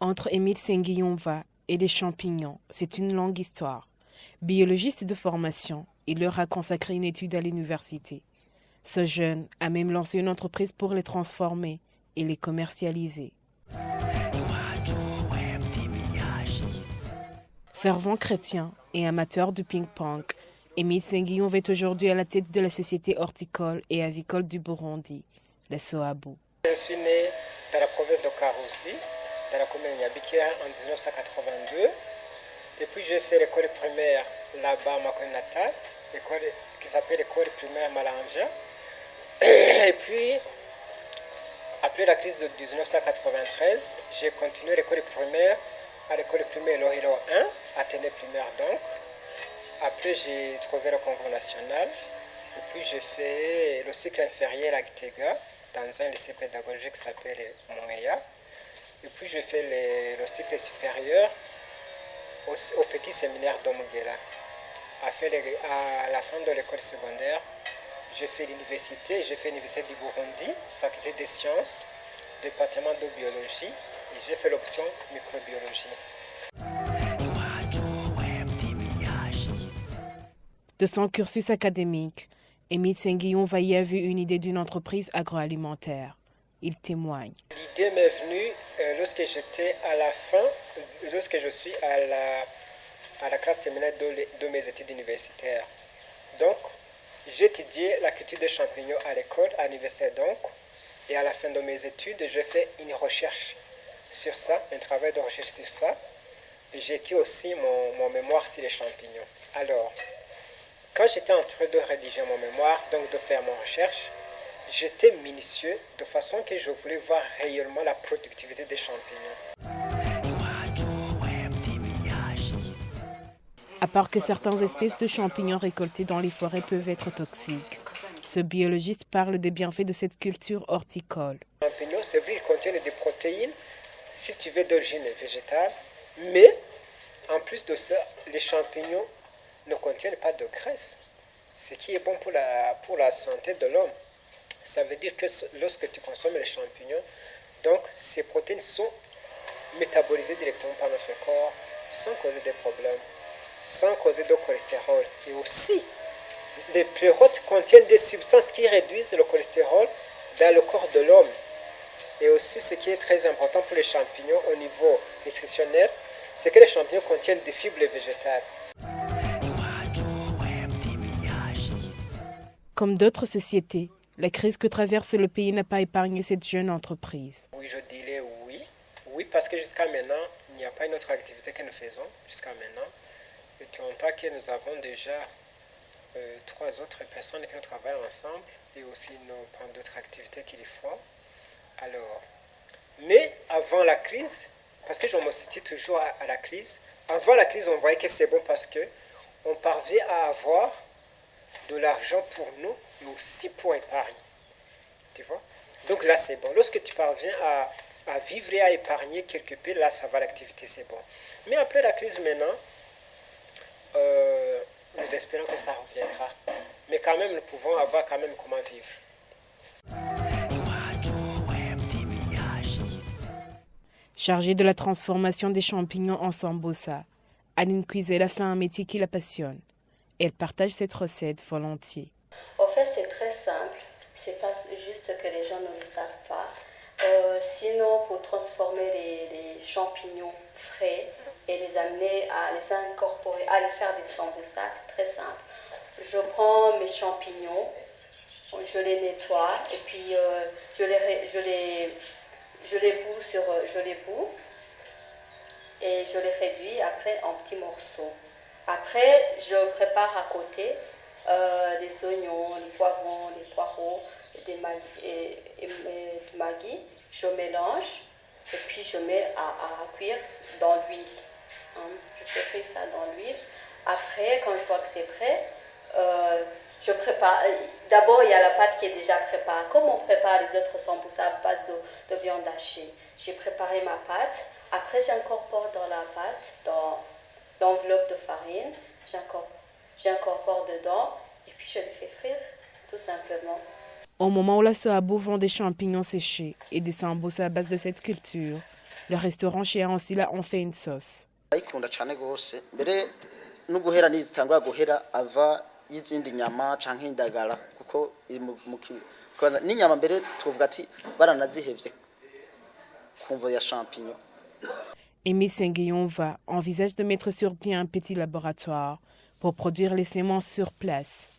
Entre Émile Senguiyonva et les champignons, c'est une longue histoire. Biologiste de formation, il leur a consacré une étude à l'université. Ce jeune a même lancé une entreprise pour les transformer et les commercialiser. Fervent chrétien et amateur de ping-pong, Émile Senguiyonva est aujourd'hui à la tête de la société horticole et avicole du Burundi, la SOABU. Je suis né dans la province de Karusi, dans la commune de Nyabikia en 1982. Et puis j'ai fait l'école primaire là-bas à ma commune natale, qui s'appelle l'école primaire Malanja. Et puis, après la crise de 1993, j'ai continué l'école primaire à l'école primaire Lohilo 1, Athénée primaire donc. Après, j'ai trouvé le concours national. Et puis, j'ai fait le cycle inférieur à Gitega, dans un lycée pédagogique qui s'appelle Moeya. Et puis, j'ai fait le cycle supérieur au petit séminaire d'Omugela. À la fin de l'école secondaire, j'ai fait l'université du Burundi, faculté des sciences, département de biologie, et j'ai fait l'option microbiologie. De son cursus académique, Émile Senguiyonva y a vu une idée d'une entreprise agroalimentaire. Il témoigne. L'idée m'est venue lorsque je suis à la classe terminale de mes études universitaires. Donc, j'ai étudié la culture des champignons à l'université donc, et à la fin de mes études, j'ai fait une recherche sur ça, un travail de recherche sur ça, et j'ai écrit aussi mon mémoire sur les champignons. Alors, quand j'étais en train de rédiger mon mémoire, donc de faire mon recherche, j'étais minutieux de façon que je voulais voir réellement la productivité des champignons. À part que certaines espèces de champignons récoltés dans les forêts peuvent être toxiques, ce biologiste parle des bienfaits de cette culture horticole. Les champignons, c'est vrai, ils contiennent des protéines, si tu veux, d'origine végétale, mais en plus de ça, les champignons ne contiennent pas de graisse, ce qui est bon pour la santé de l'homme. Ça veut dire que lorsque tu consommes les champignons, donc ces protéines sont métabolisées directement par notre corps sans causer des problèmes, sans causer de cholestérol. Et aussi, les pleurotes contiennent des substances qui réduisent le cholestérol dans le corps de l'homme. Et aussi, ce qui est très important pour les champignons au niveau nutritionnel, c'est que les champignons contiennent des fibres végétales. Comme d'autres sociétés, la crise que traverse le pays n'a pas épargné cette jeune entreprise. Oui, je dirais oui. Oui, parce que jusqu'à maintenant, il n'y a pas une autre activité que nous faisons jusqu'à maintenant. Et longtemps que nous avons déjà 3 autres personnes qui nous travaillent ensemble et aussi nous prendre d'autres activités qu'ils font. Alors, mais avant la crise, parce que je me situe toujours à la crise, avant la crise, on voyait que c'est bon parce que on parvient à avoir de l'argent pour nous, mais aussi pour épargner. Tu vois? Donc là, c'est bon. Lorsque tu parviens à vivre et à épargner quelque peu, là, ça va, l'activité, c'est bon. Mais après la crise maintenant, nous espérons que ça reviendra. Mais quand même, nous pouvons avoir quand même comment vivre. Chargée de la transformation des champignons en sambosa, Aline Cuisel a fait un métier qui la passionne. Elle partage cette recette volontiers. En fait, c'est très simple. C'est pas juste que les gens ne le savent pas. Sinon, pour transformer les champignons frais et les amener à les incorporer, à les faire des samboussas, c'est très simple. Je prends mes champignons, je les nettoie et puis je les boue et je les réduis après en petits morceaux. Après, je prépare à côté des oignons, des poivrons, des poireaux et du maggi. Je mélange et puis je mets à cuire dans l'huile. Je fais cuire ça dans l'huile. Après, quand je vois que c'est prêt, je prépare. D'abord, il y a la pâte qui est déjà préparée. Comme on prépare les autres samboussas à base de viande hachée. J'ai préparé ma pâte. Après, j'incorpore dans la pâte, dans l'enveloppe de farine. J'incorpore dedans et puis je le fais frire, tout simplement. Au moment où la SOABU vend des champignons séchés et des samboussas à base de cette culture, Le restaurant chez Ansila en fait une sauce. ayikunda cyane gose mbere no guhera nizitangwa guhera ava y'izindi nyama canke indagara kuko n'inyama mbere tuvuga ati baranazihevye kumva ya champignon. Aimé Senguiyonva envisage de mettre sur pied un petit laboratoire pour produire les semences sur place.